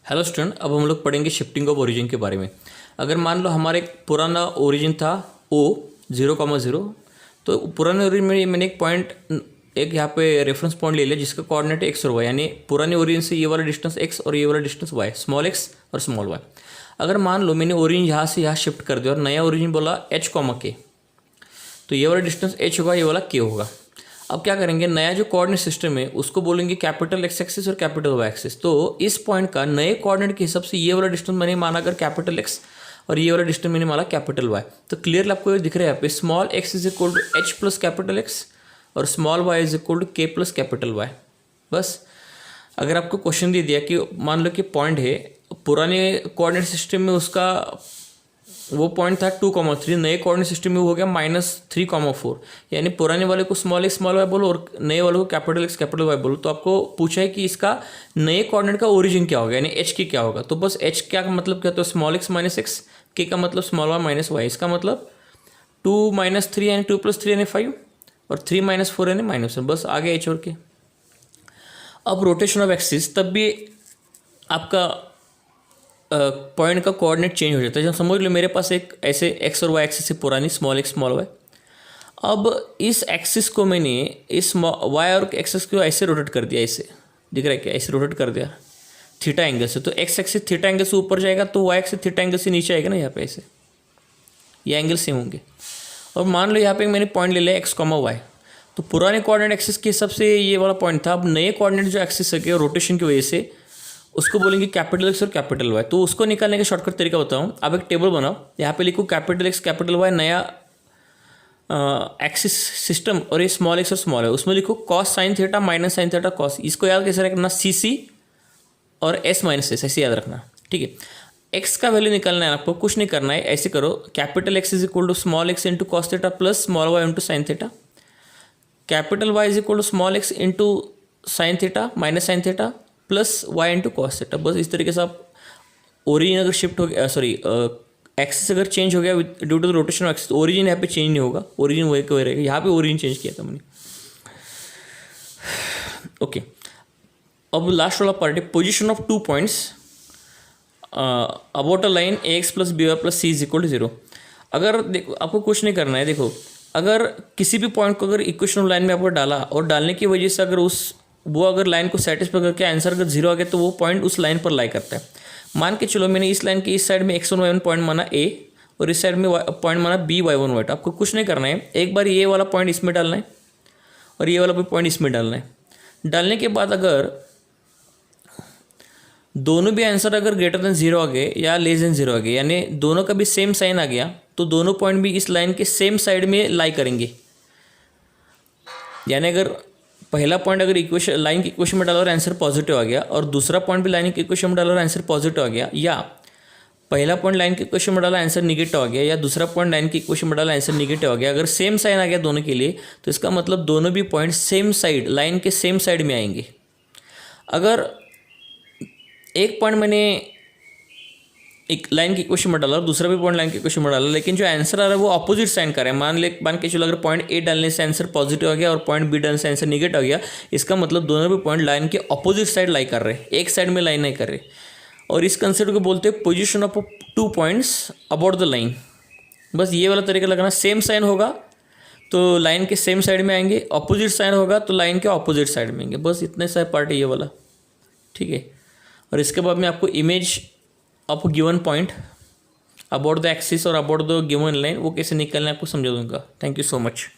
Hello student, अब हम लोग पढ़ेंगे शिफ्टिंग ऑफ ओरिजिन के बारे में। अगर मान लो हमारा एक पुराना ओरिजिन था ओ 0,0, तो पुराने ओरिजिन में मैंने एक पॉइंट, एक यहाँ पे रेफरेंस पॉइंट ले लिया जिसका कोऑर्डिनेट एक्स और वाई, यानी पुराने ओरिजिन से ये वाला डिस्टेंस एक्स और ये वाला डिस्टेंस वाई, स्मॉल एक्स और स्मॉल वाई। अगर मान लो मैंने ओरिजिन यहाँ से यहाँ शिफ्ट कर दिया और नया ओरिजिन बोला एच कॉमा के, तो ये वाला डिस्टेंस एच होगा, ये वाला के होगा। अब क्या करेंगे, नया जो कोऑर्डिनेट सिस्टम है उसको बोलेंगे कैपिटल एक्स एक्सिस और कैपिटल वाई एक्सिस। तो इस पॉइंट का नए कोऑर्डिनेट के हिसाब से ये वाला डिस्टेंस मैंने माना अगर कैपिटल एक्स और ये वाला डिस्टेंस मैंने माना कैपिटल वाई। तो क्लियरली आपको ये दिख रहा है यहाँ पे small x is equal to h plus capital x और small y is equal to k plus capital y. बस अगर आपको क्वेश्चन दे दिया कि मान लो कि पॉइंट है पुराने कोऑर्डिनेट सिस्टम में, उसका वो पॉइंट था 2,3, नए कोऑर्डिनेट सिस्टम में हो गया -3,4, यानी पुराने वाले को स्मॉल एक्स स्मॉल वाई बोलो और नए वाले को कैपिटल एक्स कैपिटल वाई बोलो। तो आपको पूछा है कि इसका नए कोऑर्डिनेट का ओरिजिन क्या होगा, यानी एच की क्या होगा। तो बस एच क्या का मतलब क्या, तो स्मॉल एक्स माइनस एक्स, के का मतलब स्मॉल वाई माइनस वाई, इसका मतलब 2 - 3 यानी 2 + 3 यानी 5 और 3 - 4 यानी -1। बस आगे एच और के। अब रोटेशन ऑफ एक्सिस, तब भी आपका पॉइंट का कोऑर्डिनेट चेंज हो जाता है। जब समझ लो मेरे पास एक ऐसे एक्स और वाई एक्सिस है पुरानी, स्मॉल एक्स स्मॉल वाई। अब इस एक्सिस को मैंने इस वाई और एक्सिस को ऐसे रोटेट कर दिया, ऐसे दिख रहा है क्या, ऐसे रोटेट कर दिया थीटा एंगल से। तो एक्स एक्सिस थीटा एंगल से ऊपर जाएगा तो वाई एक्सिस थीटा एंगल से नीचे आएगा ना, यहाँ पे ऐसे ये एंगल सेम होंगे। और मान लो यहाँ पे मैंने पॉइंट ले लिया एक्स कॉमा वाई, तो पुराने कोऑर्डिनेट एक्सिस के हिसाब से ये वाला पॉइंट था। अब नए कोऑर्डिनेट जो एक्सिस है रोटेशन की वजह से उसको बोलेंगे कैपिटल एक्स और कैपिटल वाई। तो उसको निकालने का शॉर्टकट तरीका बताऊँ। आप एक टेबल बनाओ, यहाँ पे लिखो कैपिटल एक्स कैपिटल वाई नया एक्सिस सिस्टम और ये स्मॉल एक्स और स्मॉल वाई, उसमें लिखो cos sine theta minus sine theta cos. इसको याद कैसे रखना, सी सी और एस माइनस एस, ऐसे याद रखना, ठीक है। एक्स का वैल्यू निकालना है आपको, कुछ नहीं करना है, ऐसे करो capital X is equal to small X into cos theta plus small Y into sine theta, capital Y is equal to small X into sine theta minus sine theta plus Y into cos theta. बस इस तरीके से आप origin अगर shift हो गया, sorry axis अगर change हो गया due to the rotation of axis, origin यहाँ पे चेंज नहीं होगा, ओरिजिन वही का वही रहेगा। यहाँ पे ओरिजिन चेंज किया था मैंने, ओके। अब लास्ट वाला पार्ट है position of 2 points about a line A X plus B Y plus C is equal to 0। अगर देखो आपको कुछ नहीं करना है, देखो अगर किसी भी पॉइंट को अगर इक्वेशन ऑफ लाइन में आपको डाला और डालने की वजह से अगर वो अगर लाइन को सेटिस्फाई करके आंसर अगर 0 आ गया तो वो पॉइंट उस लाइन पर लाई करता है। मान के चलो मैंने इस लाइन के इस साइड में x1 y1 पॉइंट माना a और इस साइड में पॉइंट माना b y1 y2। आपको कुछ नहीं करना है, एक बार ये वाला पॉइंट इसमें डालना है और ये वाला भी पॉइंट इसमें डालना है। डालने के बाद अगर दोनों भी आंसर अगर ग्रेटर देन 0 आ गए या लेस देन 0 आ गए, यानी दोनों का भी सेम साइन आ गया, तो दोनों पॉइंट भी इस लाइन के सेम साइड में लाई करेंगे। यानी अगर पहला पॉइंट अगर इक्वेशन लाइन की इक्वेशन में डाला और आंसर पॉजिटिव आ गया और दूसरा पॉइंट भी लाइन की इक्वेशन में डाला और आंसर पॉजिटिव आ गया, या पहला पॉइंट लाइन की इक्वेशन में डाला आंसर निगेटिव आ गया, या दूसरा पॉइंट लाइन की इक्वेशन में डाला आंसर निगेटिव आ गया, अगर सेम साइन आ गया दोनों के लिए, तो इसका मतलब दोनों भी पॉइंट सेम साइड लाइन के सेम साइड में आएंगे। अगर एक पॉइंट मैंने एक लाइन की इक्वेशन में डाला और दूसरा भी पॉइंट लाइन की इक्वेशन में डाला, लेकिन जो आंसर आ रहा है वो अपोजिट साइन का है, मान के चलो अगर पॉइंट ए डालने से आंसर पॉजिटिव आ गया और पॉइंट बी डालने से आंसर निगेटिव आ गया, इसका मतलब दोनों भी पॉइंट लाइन के अपोजिट साइड लाई कर रहे हैं, एक साइड में लाइन नहीं कर रहे। और इस कंसेप्ट को बोलते हैं position of 2 points about the line. बस ये वाला तरीका लगाना, सेम साइन होगा तो लाइन के सेम साइड में आएंगे, अपोजिट साइन होगा तो लाइन के अपोजिट साइड में आएंगे। बस इतने सारे पार्ट है ये वाला, ठीक है। और इसके बाद में आपको image of given point about the axis और अबाउट द गिवन लाइन वो कैसे निकालना है आपको समझा दूंगा। Thank you so much.